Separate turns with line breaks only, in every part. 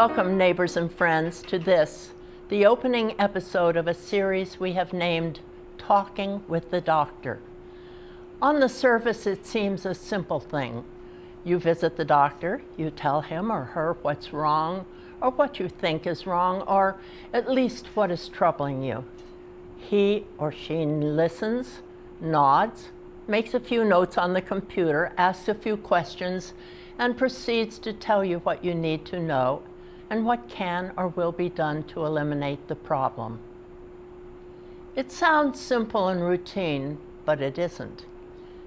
Welcome, neighbors and friends, to this, the opening episode of a series we have named Talking with the Doctor. On the surface, it seems a simple thing. You visit the doctor, you tell him or her what's wrong, or what you think is wrong, or at least what is troubling you. He or she listens, nods, makes a few notes on the computer, asks a few questions, and proceeds to tell you what you need to know and what can or will be done to eliminate the problem. It sounds simple and routine, but it isn't.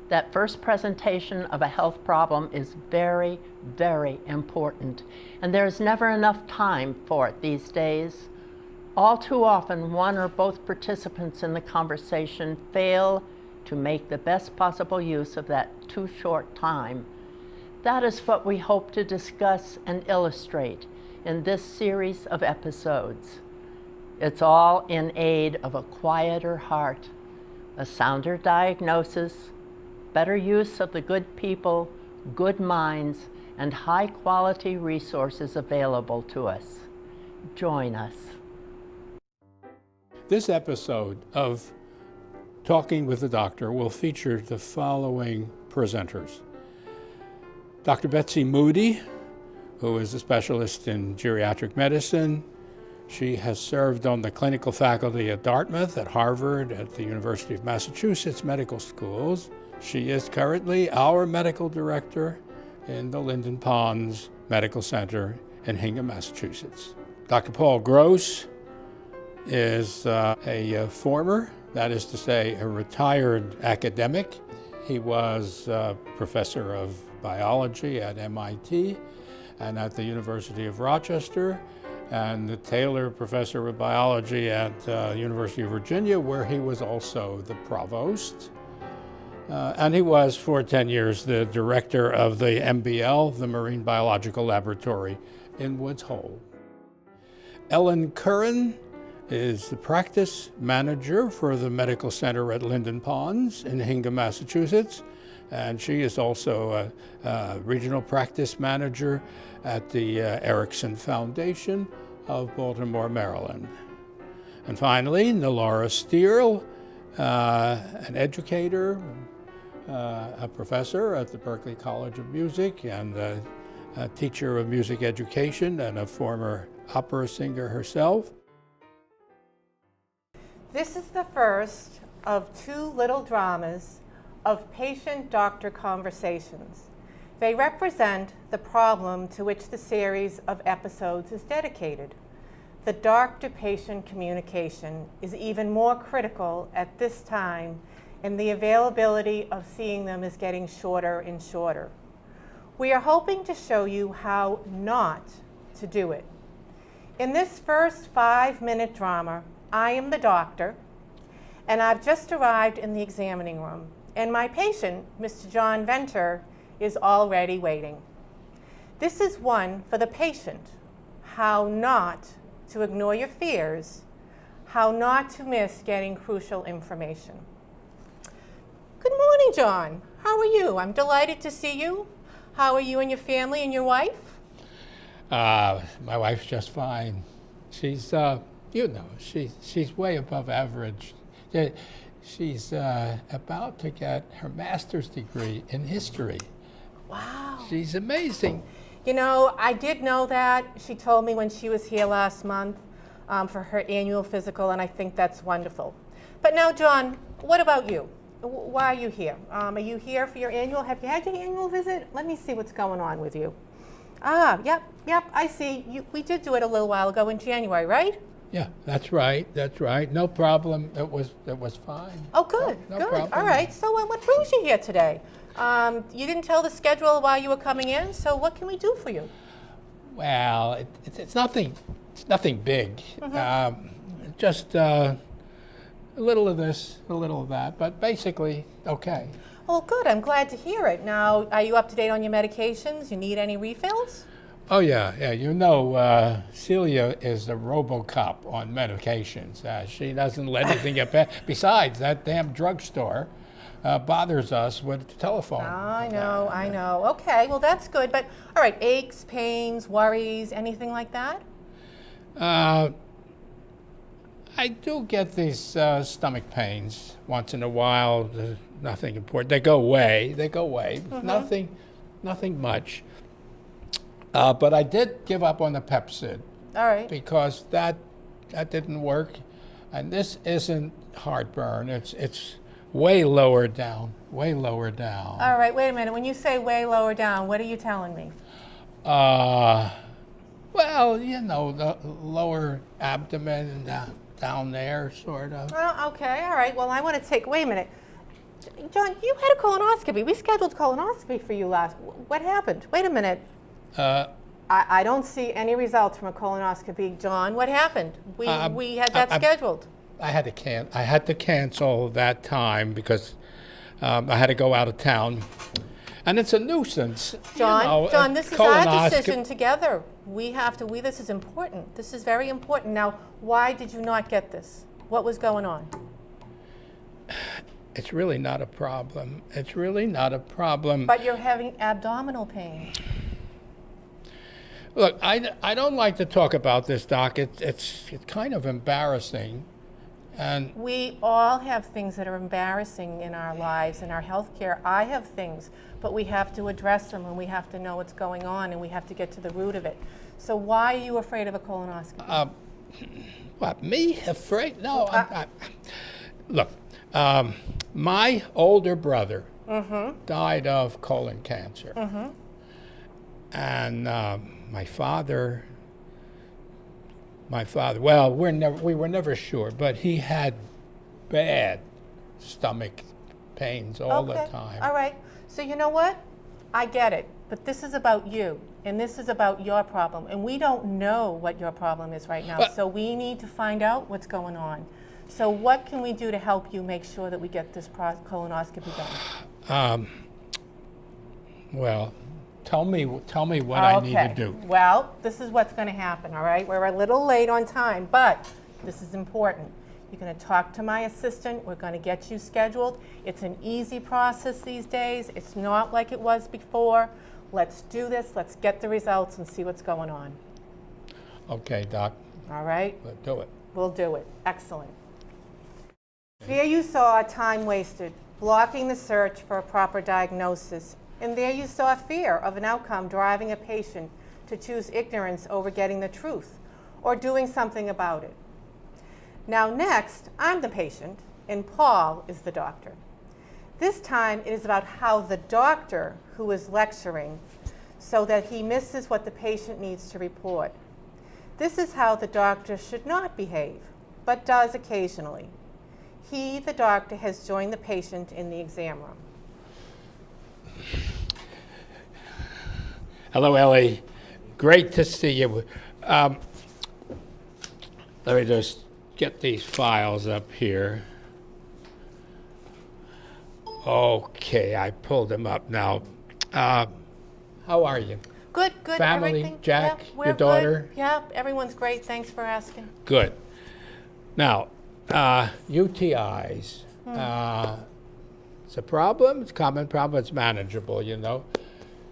That first presentation of a health problem is very, very important, and there's never enough time for it these days. All too often, one or both participants in the conversation fail to make the best possible use of that too short time. That is what we hope to discuss and illustrate in this series of episodes. It's all in aid of a quieter heart, a sounder diagnosis, better use of the good people, good minds, and high-quality resources available to us. Join us.
This episode of Talking with the Doctor will feature the following presenters. Dr. Betsy Moody, who is a specialist in geriatric medicine. She has served on the clinical faculty at Dartmouth, at Harvard, at the University of Massachusetts Medical Schools. She is currently our medical director in the Linden Ponds Medical Center in Hingham, Massachusetts. Dr. Paul Gross is a former, that is to say, a retired academic. He was professor of biology at MIT and at the University of Rochester, and the Taylor Professor of Biology at University of Virginia, where he was also the provost. And he was, for 10 years, the director of the MBL, the Marine Biological Laboratory in Woods Hole. Ellen Curran is the practice manager for the medical center at Linden Ponds in Hingham, Massachusetts, and she is also a regional practice manager at the Erickson Foundation of Baltimore, Maryland. And finally, Nalora Steele, an educator, a professor at the Berklee College of Music, and a teacher of music education, and a former opera singer herself.
This is the first of two little dramas of patient-doctor conversations. They represent the problem to which the series of episodes is dedicated. The doctor-patient communication is even more critical at this time, and the availability of seeing them is getting shorter and shorter. We are hoping to show you how not to do it. In this first 5-minute drama, I am the doctor, and I've just arrived in the examining room, and my patient, Mr. John Venter, is already waiting. This is one for the patient: how not to ignore your fears, how not to miss getting crucial information. Good morning, John. How are you? I'm delighted to see you. How are you and your family and your wife?
My wife's just fine. She's, she's way above average. She's about to get her master's degree in history.
Wow.
She's amazing.
You know, I did know that. She told me when she was here last month for her annual physical, and I think that's wonderful. But now, John, what about you? Why are you here? Are you here for your annual? Have you had your annual visit? Let me see what's going on with you. Ah, yep, I see. We did do it a little while ago in January, right?
Yeah, that's right. No problem. It was fine.
Oh, good,
No
good.
problem.
All right, so what brings you here today? You didn't tell the schedule while you were coming in, so what can we do for you?
Well, it's nothing big.
Mm-hmm.
Just a little of this, a little of that, but basically okay.
Well, good. I'm glad to hear it. Now, are you up to date on your medications? You need any refills?
Oh yeah. You know, Celia is the RoboCop on medications. She doesn't let anything get past. Besides, that damn drugstore bothers us with the telephone.
I know. Okay, well, that's good. But, all right, aches, pains, worries, anything like that?
I do get these stomach pains once in a while. There's nothing important. They go away. Nothing much. But I did give up on the Pepcid
All right.
because that didn't work. And this isn't heartburn. It's way lower down.
All right, wait a minute. When you say way lower down, what are you telling me?
Well, you know, the lower abdomen down there, sort of.
Oh, okay, all right. Well, I want to take, wait a minute. John, you had a colonoscopy. We scheduled colonoscopy for you last. What happened? Wait a minute. I don't see any results from a colonoscopy. John, what happened? We had that scheduled.
I had to cancel that time because I had to go out of town, and it's a nuisance.
John, this is our decision together. This is important. This is very important. Now, why did you not get this? What was going on?
It's really not a problem.
But you're having abdominal pain.
Look, I don't like to talk about this, Doc. It's kind of embarrassing. And
we all have things that are embarrassing in our lives, in our healthcare. I have things, but we have to address them, and we have to know what's going on, and we have to get to the root of it. So why are you afraid of a colonoscopy?
What, me? Afraid? No. Look, my older brother died of colon cancer. And my father, well, we were never sure, but he had bad stomach pains all the time.
All right. So you know what? I get it. But this is about you, and this is about your problem. And we don't know what your problem is right now. So we need to find out what's going on. So what can we do to help you make sure that we get this colonoscopy done?
Well, tell me what I need to do.
Well, this is what's going to happen, all right? We're a little late on time, but this is important. You're going to talk to my assistant. We're going to get you scheduled. It's an easy process these days. It's not like it was before. Let's do this. Let's get the results and see what's going on.
Okay, Doc.
All right?
Let's do it.
We'll do it. Excellent. There you saw time wasted, blocking the search for a proper diagnosis. And there you saw fear of an outcome driving a patient to choose ignorance over getting the truth or doing something about it. Now next, I'm the patient, and Paul is the doctor. This time it is about how the doctor who is lecturing so that he misses what the patient needs to report. This is how the doctor should not behave, but does occasionally. He, the doctor, has joined the patient in the exam room.
Hello, Ellie. Great to see you. Let me just get these files up here. Okay, I pulled them up now. How are you?
Good.
Family,
everything.
Jack,
Yep, we're
your daughter?
Good. Yep, everyone's great. Thanks for asking.
Good. Now, UTIs. It's a problem. It's a common problem. It's manageable, you know.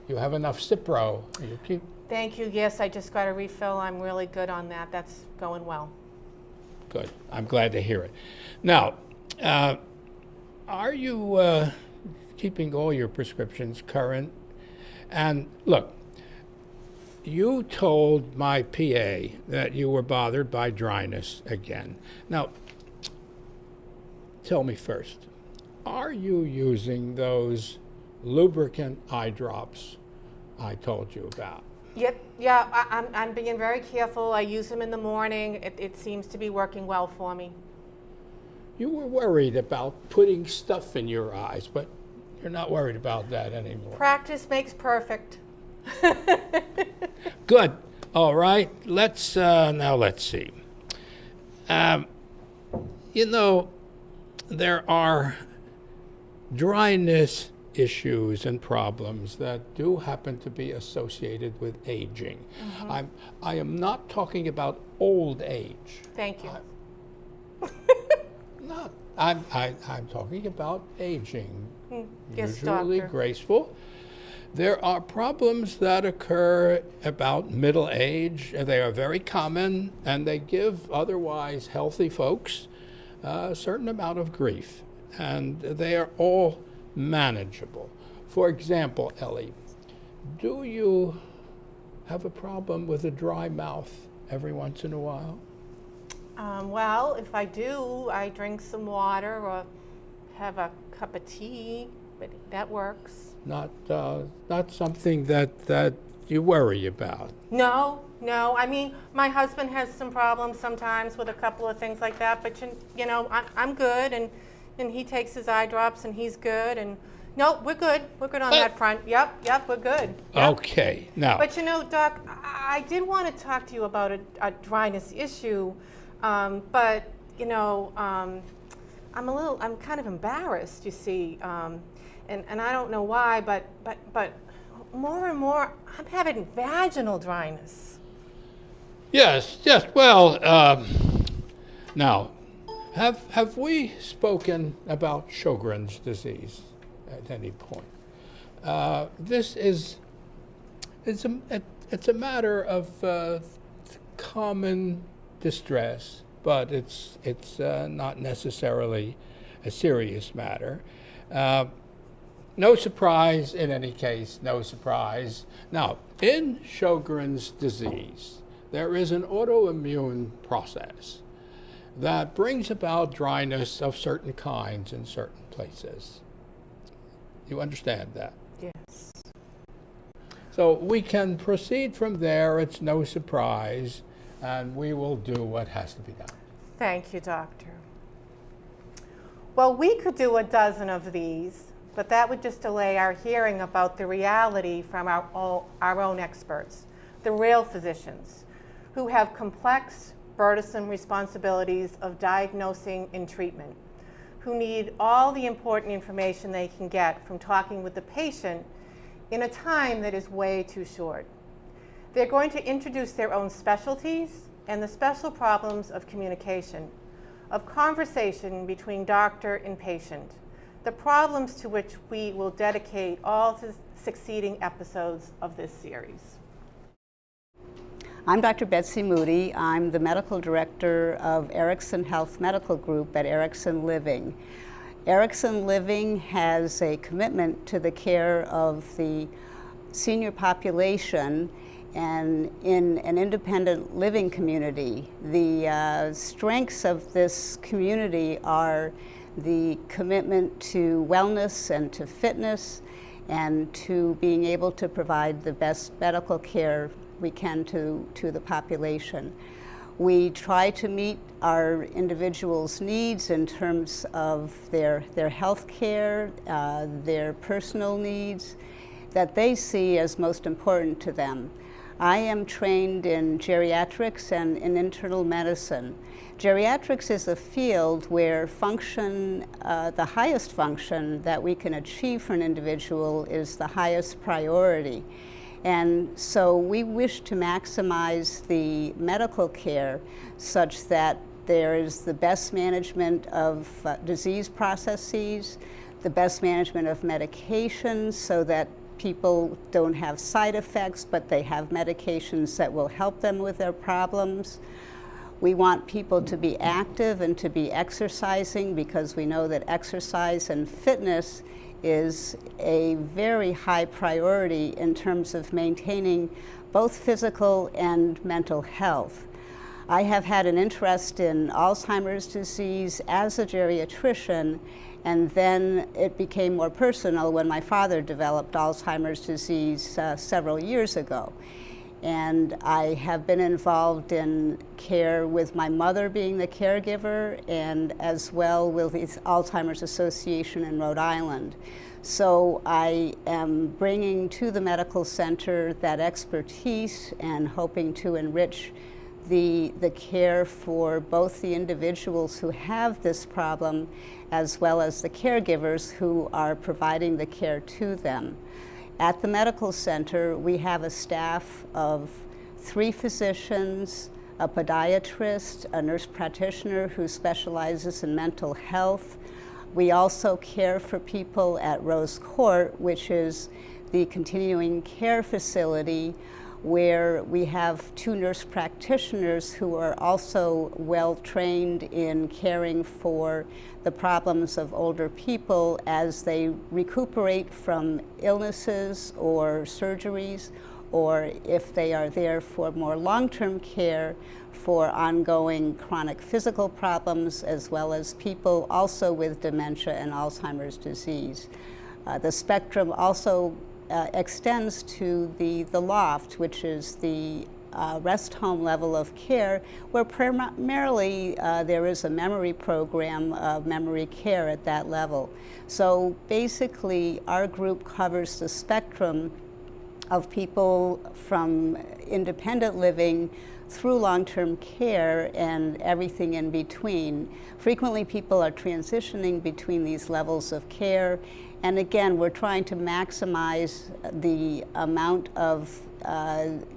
You have enough Cipro. You keep.
Thank you. Yes, I just got a refill. I'm really good on that. That's going well.
Good. I'm glad to hear it. Now, are you keeping all your prescriptions current? And look, you told my PA that you were bothered by dryness again. Now, tell me first, are you using those lubricant eye drops I told you about?
I'm being very careful. I use them in the morning. It seems to be working well for me.
You were worried about putting stuff in your eyes, but you're not worried about that anymore.
Practice makes perfect.
Good. All right. Let's see. You know, there are dryness issues and problems that do happen to be associated with aging. I am not talking about old age.
Thank you.
I'm talking about aging.
Yes,
Usually
doctor.
graceful. There are problems that occur about middle age. They are very common, and they give otherwise healthy folks a certain amount of grief, and they are all manageable. For example, Ellie, do you have a problem with a dry mouth every once in a while?
Well, if I do, I drink some water or have a cup of tea, but that works.
Not something that you worry about.
No. I mean, my husband has some problems sometimes with a couple of things like that, but you know, I'm good, and he takes his eye drops, and he's good, and no, we're good. We're good on that front. Yep, we're good. Yep.
Okay, now.
But you know, Doc, I did want to talk to you about a dryness issue, but you know, I'm kind of embarrassed, you see, and I don't know why, but more and more, I'm having vaginal dryness.
Yes. Well, now, have we spoken about Sjogren's disease at any point? This is it's a matter of common distress, but it's not necessarily a serious matter. No surprise in any case, no surprise. Now, in Sjogren's disease, there is an autoimmune process that brings about dryness of certain kinds in certain places. You understand that?
Yes.
So we can proceed from there. It's no surprise, and we will do what has to be done.
Thank you, Doctor. Well, we could do a dozen of these, but that would just delay our hearing about the reality from our own experts, the real physicians, who have complex, burdensome responsibilities of diagnosing and treatment, who need all the important information they can get from talking with the patient in a time that is way too short. They're going to introduce their own specialties and the special problems of communication, of conversation between doctor and patient, the problems to which we will dedicate all the succeeding episodes of this series.
I'm Dr. Betsy Moody. I'm the medical director of Erickson Health Medical Group at Erickson Living. Erickson Living has a commitment to the care of the senior population and in an independent living community. The strengths of this community are the commitment to wellness and to fitness and to being able to provide the best medical care we can to the population. We try to meet our individuals' needs in terms of their health care, their personal needs that they see as most important to them. I am trained in geriatrics and in internal medicine. Geriatrics is a field where function, the highest function that we can achieve for an individual is the highest priority. And so we wish to maximize the medical care such that there is the best management of disease processes, the best management of medications so that people don't have side effects, but they have medications that will help them with their problems. We want people to be active and to be exercising because we know that exercise and fitness is a very high priority in terms of maintaining both physical and mental health. I have had an interest in Alzheimer's disease as a geriatrician, and then it became more personal when my father developed Alzheimer's disease several years ago. And I have been involved in care with my mother being the caregiver and as well with the Alzheimer's Association in Rhode Island. So I am bringing to the medical center that expertise and hoping to enrich the care for both the individuals who have this problem as well as the caregivers who are providing the care to them. At the medical center, we have a staff of 3 physicians, a podiatrist, a nurse practitioner who specializes in mental health. We also care for people at Rose Court, which is the continuing care facility where we have 2 nurse practitioners who are also well trained in caring for the problems of older people as they recuperate from illnesses or surgeries, or if they are there for more long-term care for ongoing chronic physical problems, as well as people also with dementia and Alzheimer's disease. The spectrum also extends to the loft, which is the rest home level of care, where primarily there is a memory program of memory care at that level. So basically, our group covers the spectrum of people from independent living through long-term care and everything in between. Frequently, people are transitioning between these levels of care, and again, we're trying to maximize the amount of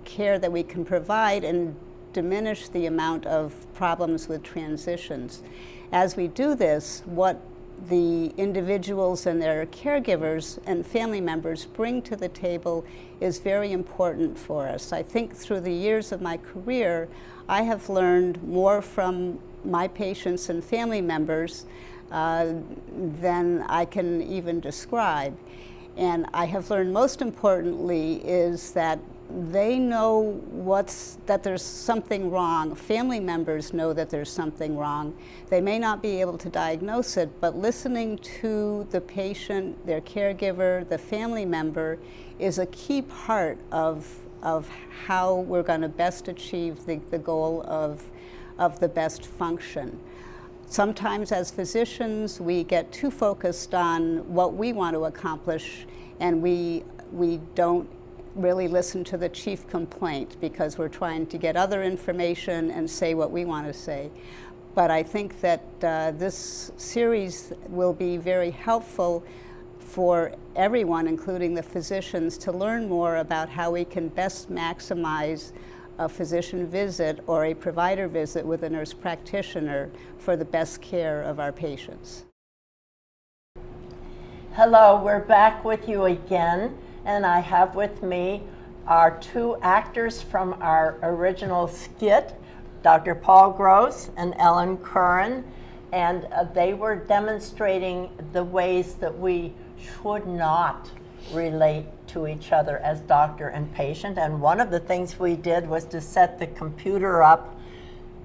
care that we can provide and diminish the amount of problems with transitions. As we do this, what the individuals and their caregivers and family members bring to the table is very important for us. I think through the years of my career, I have learned more from my patients and family members than I can even describe. And I have learned most importantly is that they know that there's something wrong. Family members know that there's something wrong. They may not be able to diagnose it, but listening to the patient, their caregiver, the family member is a key part of how we're going to best achieve the goal of the best function. Sometimes as physicians, we get too focused on what we want to accomplish, and we don't really listen to the chief complaint because we're trying to get other information and say what we want to say. But I think that this series will be very helpful for everyone, including the physicians, to learn more about how we can best maximize a physician visit or a provider visit with a nurse practitioner for the best care of our patients.
Hello, we're back with you again, and I have with me our 2 actors from our original skit, Dr. Paul Gross and Ellen Curran, and they were demonstrating the ways that we should not relate to each other as doctor and patient. And one of the things we did was to set the computer up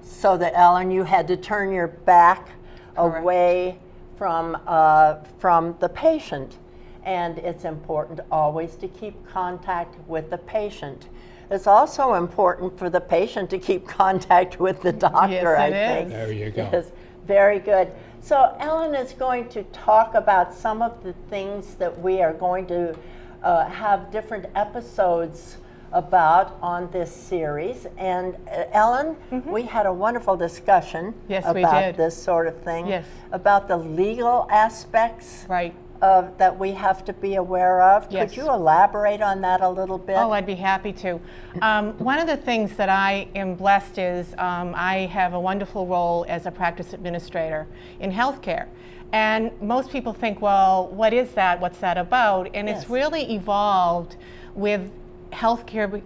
so that, Ellen, you had to turn your back away from the patient. And it's important always to keep contact with the patient. It's also important for the patient to keep contact with the doctor, I think.
There you go.
Yes, very good. So Ellen is going to talk about some of the things that we are going to have different episodes about on this series. And Ellen, we had a wonderful discussion about this sort of thing, about the legal aspects that we have to be aware of. Could you elaborate on that a little bit?
Oh, I'd be happy to. One of the things that I am blessed is I have a wonderful role as a practice administrator in healthcare. And most people think, well, what is that? What's that about? And it's really evolved with healthcare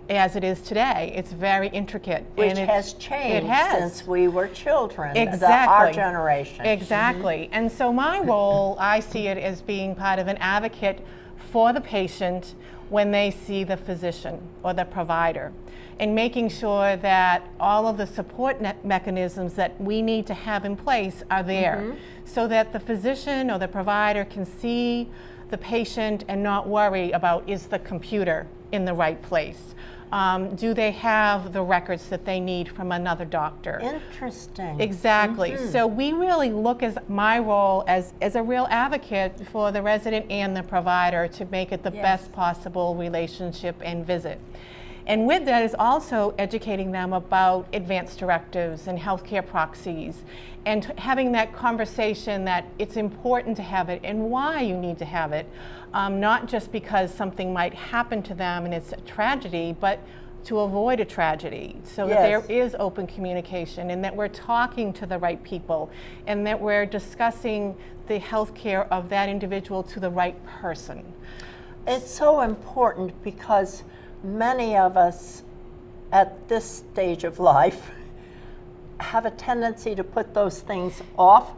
as it is today. It's very intricate.
Which has changed since we were children, our generation.
Exactly. And so my role, I see it as being part of an advocate for the patient when they see the physician or the provider, and making sure that all of the support mechanisms that we need to have in place are there, so that the physician or the provider can see the patient and not worry about, is the computer in the right place? Do they have the records that they need from another doctor?
Interesting.
Exactly. So we really look as my role as a real advocate for the resident and the provider to make it the best possible relationship and visit. And with that is also educating them about advanced directives and healthcare proxies, and having that conversation that it's important to have it and why you need to have it, not just because something might happen to them and it's a tragedy, but to avoid a tragedy, so that there is open communication, and that we're talking to the right people, and that we're discussing the health care of that individual to the right person.
It's so important because many of us at this stage of life have a tendency to put those things off.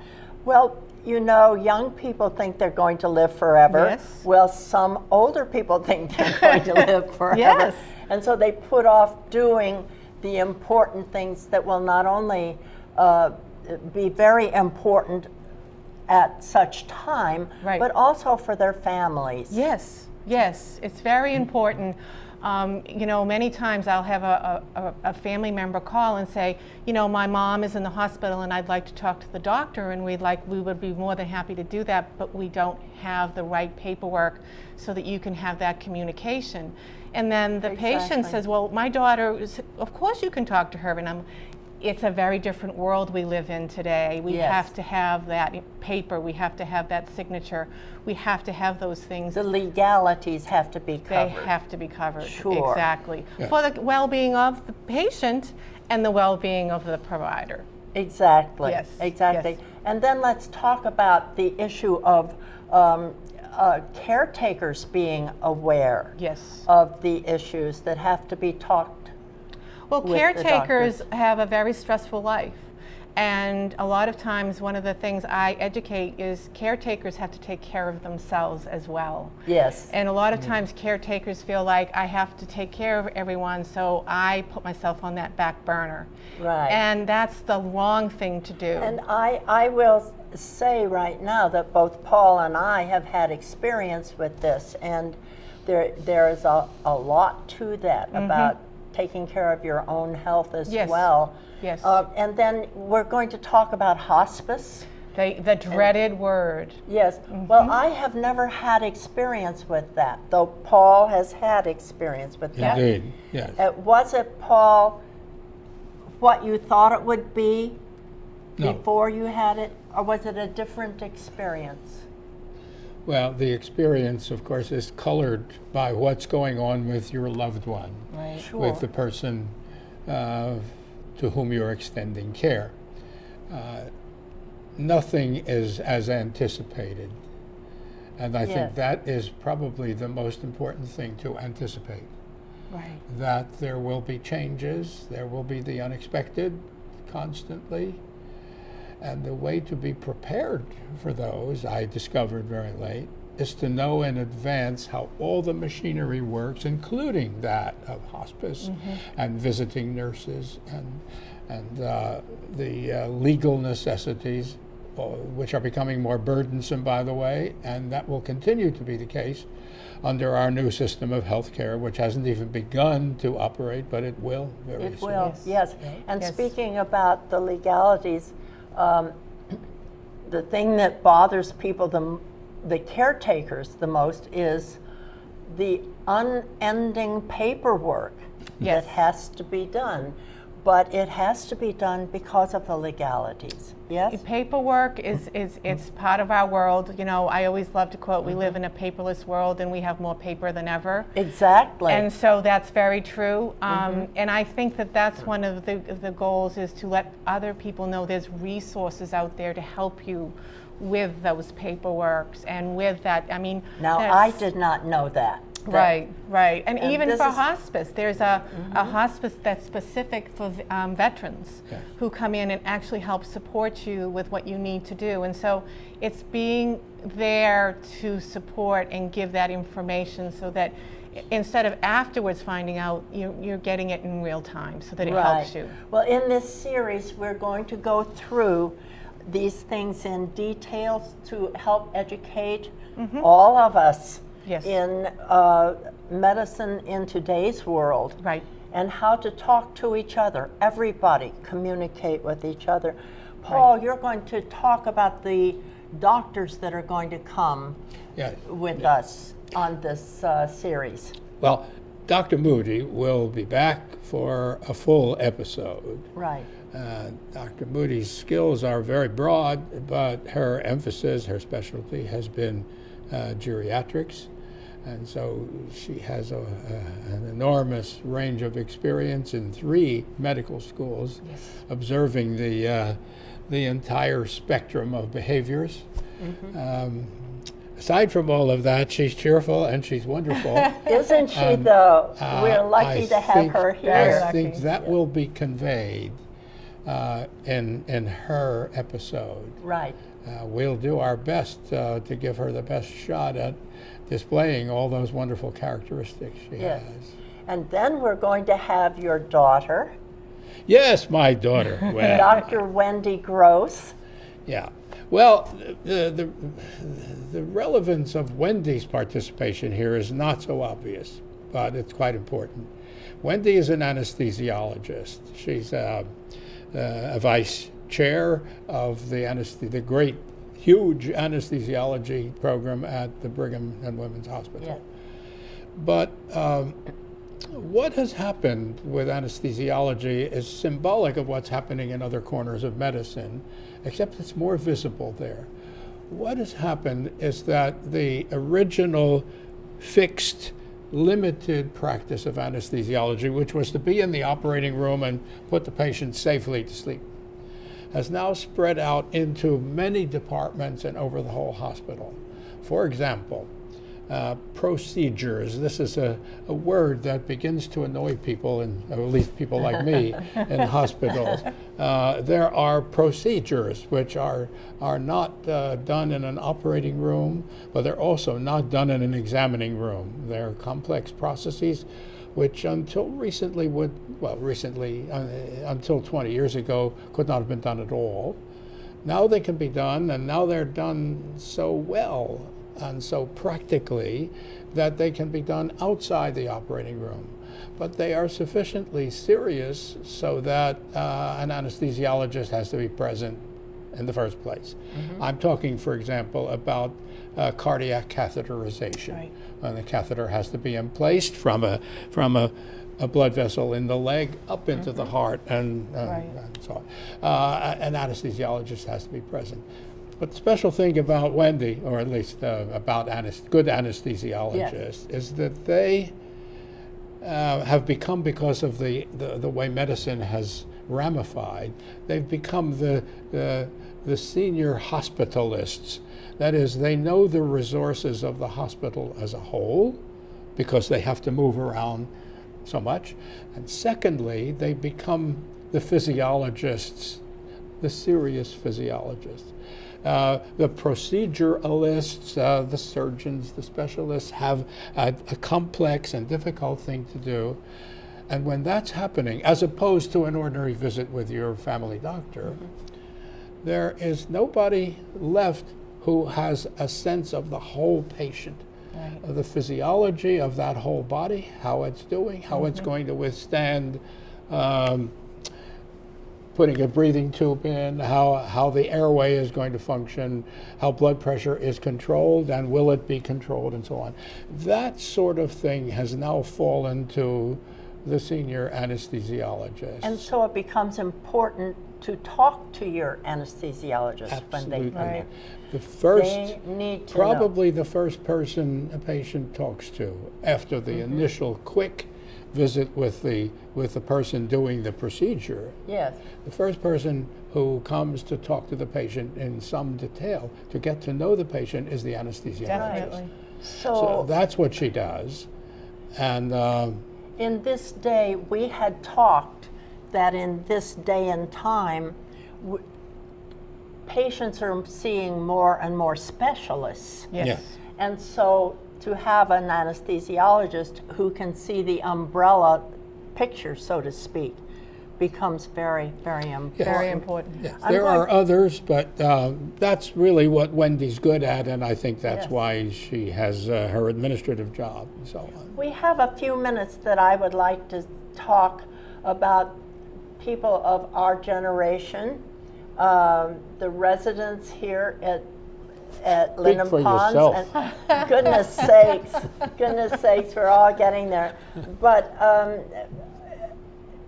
Well, you know, young people think they're going to live forever.
Yes.
Well, some older people think they're going to live forever.
Yes.
And so they put off doing the important things that will not only be very important at such time,
Right.
but also for their families.
Yes, yes, it's very important. You know, many times I'll have a family member call and say, you know, my mom is in the hospital and I'd like to talk to the doctor, and we would be more than happy to do that, but we don't have the right paperwork so that you can have that communication. And then the patient
Exactly.
says, well, my daughter is, of course you can talk to her, and it's a very different world we live in today. We
Yes.
have to have that paper, we have to have that signature, we have to have those things.
The legalities have to be
They
covered.
have to be covered.
Sure.
Exactly.
Yeah.
For the well-being of the patient and the well-being of the provider.
Exactly.
Yes,
Exactly.
yes.
And then let's talk about the issue of caretakers being aware
Yes.
of the issues that have to be talked.
Well,
with the
caretakers
doctors.
have a very stressful life. And a lot of times, one of the things I educate is caretakers have to take care of themselves as well.
Yes.
And a lot of times, caretakers feel like I have to take care of everyone, so I put myself on that back burner.
Right.
And that's the wrong thing to do.
And I will say right now that both Paul and I have had experience with this, and there is a lot to that about taking care of your own health as
Yes.
well.
Yes.
And then we're going to talk about hospice.
The dreaded word.
Yes. Well, I have never had experience with that, though Paul has had experience with that.
Indeed, yes.
Was it, Paul, what you thought it would be
No.
before you had it, or was it a different experience?
Well, the experience, of course, is colored by what's going on with your loved one,
Right.
Sure.
with the person to whom you're extending care. Nothing is as anticipated. And I
Yes.
think that is probably the most important thing to anticipate.
Right.
That there will be changes, there will be the unexpected constantly. And the way to be prepared for those, I discovered very late, is to know in advance how all the machinery works, including that of hospice and visiting nurses and the legal necessities, which are becoming more burdensome, by the way, and that will continue to be the case under our new system of health care, which hasn't even begun to operate, but it will very
It
soon.
will, yes. And
Yes.
speaking about the legalities, the thing that bothers people, the caretakers the most, is the unending paperwork
Yes.
that has to be done. But it has to be done because of the legalities, yes?
Paperwork is it's part of our world. You know, I always love to quote, we live in a paperless world and we have more paper than ever.
Exactly.
And so that's very true. And I think that that's one of the goals, is to let other people know there's resources out there to help you with those paperworks and with that. I mean,
Now, I did not know that.
Right, right. And even
this
for
is-
hospice, there's a hospice that's specific for veterans
Yes.
who come in and actually help support you with what you need to do. And so it's being there to support and give that information so that instead of afterwards finding out, you're getting it in real time so that it helps you.
Well, in this series, we're going to go through these things in detail to help educate all of us
Yes.
in medicine in today's world.
Right.
And how to talk to each other. Everybody communicate with each other. Paul, you're going to talk about the doctors that are going to come
Yeah.
with us on this series.
Well, Dr. Moody will be back for a full episode.
Right.
Dr. Moody's skills are very broad, but her emphasis, her specialty has been geriatrics. And so she has an enormous range of experience in 3 medical schools, observing the entire spectrum of behaviors. Aside from all of that, she's cheerful and she's wonderful.
Isn't she, though? We're lucky to have her
I
here.
think that will be conveyed in her episode.
Right.
We'll do our best to give her the best shot at displaying all those wonderful characteristics she
Yes.
has.
And then we're going to have your daughter,
Yes, my daughter. Well,
Dr. Wendy Gross.
yeah. Well, the relevance of Wendy's participation here is not so obvious, but it's quite important. Wendy is an anesthesiologist. She's a vice chair of the great, huge anesthesiology program at the Brigham and Women's Hospital.
Yes.
But what has happened with anesthesiology is symbolic of what's happening in other corners of medicine, except it's more visible there. What has happened is that the original fixed, limited practice of anesthesiology, which was to be in the operating room and put the patient safely to sleep, has now spread out into many departments and over the whole hospital. For example, procedures. This is a word that begins to annoy people, or at least people like me, in hospitals. There are procedures which are not done in an operating room, but they're also not done in an examining room. They're complex processes which until recently until 20 years ago, could not have been done at all. Now they can be done, and now they're done so well and so practically that they can be done outside the operating room. But they are sufficiently serious so that an anesthesiologist has to be present in the first place. I'm talking, for example, about cardiac catheterization.
Right.
And the catheter has to be placed from a blood vessel in the leg up into the heart, and so on. An anesthesiologist has to be present. But the special thing about Wendy, or at least about good anesthesiologists, is that they have become, because of the way medicine has ramified, they've become the senior hospitalists. That is, they know the resources of the hospital as a whole, because they have to move around so much. And secondly, they become the physiologists, the serious physiologists. The proceduralists, the surgeons, the specialists have a complex and difficult thing to do. And when that's happening, as opposed to an ordinary visit with your family doctor, there is nobody left who has a sense of the whole patient, the physiology of that whole body, how it's doing, how it's going to withstand putting a breathing tube in, how the airway is going to function, how blood pressure is controlled, and will it be controlled, and so on. That sort of thing has now fallen to the senior anesthesiologist.
And so it becomes important to talk to your anesthesiologist when they come in.
The first,
They need to
probably the first person a patient talks to after the initial quick visit with the person doing the procedure.
Yes.
The first person who comes to talk to the patient in some detail, to get to know the patient, is the anesthesiologist.
Definitely.
So that's what she does. And
In this day, we had talked that in this day and time, patients are seeing more and more specialists.
Yes.
yeah.
And so to have an anesthesiologist who can see the umbrella picture, so to speak, becomes very, very important.
Very important.
Yes,
I'm
there
going-
are others, but that's really what Wendy's good at, and I think that's
Yes.
why she has her administrative job and so on.
We have a few minutes that I would like to talk about people of our generation, the residents here at Linham
for
Ponds.
yourself.
And goodness sakes, we're all getting there. But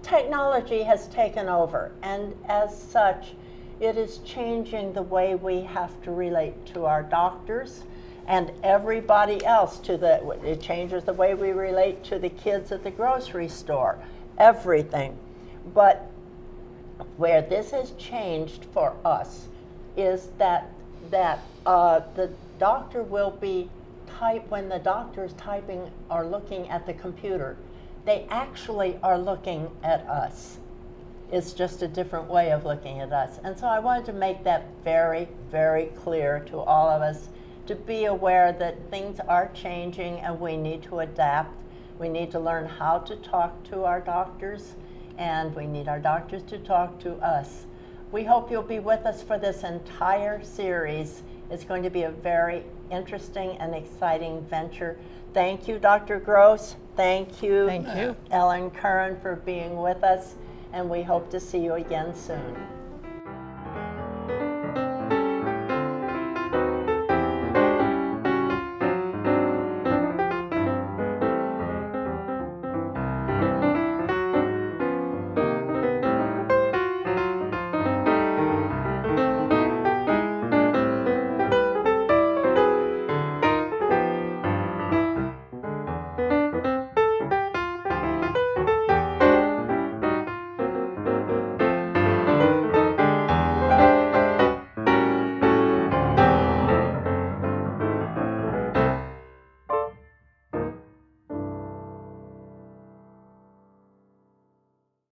technology has taken over, and as such, it is changing the way we have to relate to our doctors and everybody else it changes the way we relate to the kids at the grocery store, everything. But where this has changed for us is that the doctor will be when the doctor is typing or looking at the computer, they actually are looking at us. It's just a different way of looking at us. And so I wanted to make that very, very clear to all of us, to be aware that things are changing and we need to adapt. We need to learn how to talk to our doctors, and we need our doctors to talk to us. We hope you'll be with us for this entire series. It's going to be a very interesting and exciting venture. Thank you, Dr. Gross. Thank you,
Thank you.
Ellen Curran, for being with us, and we hope to see you again soon.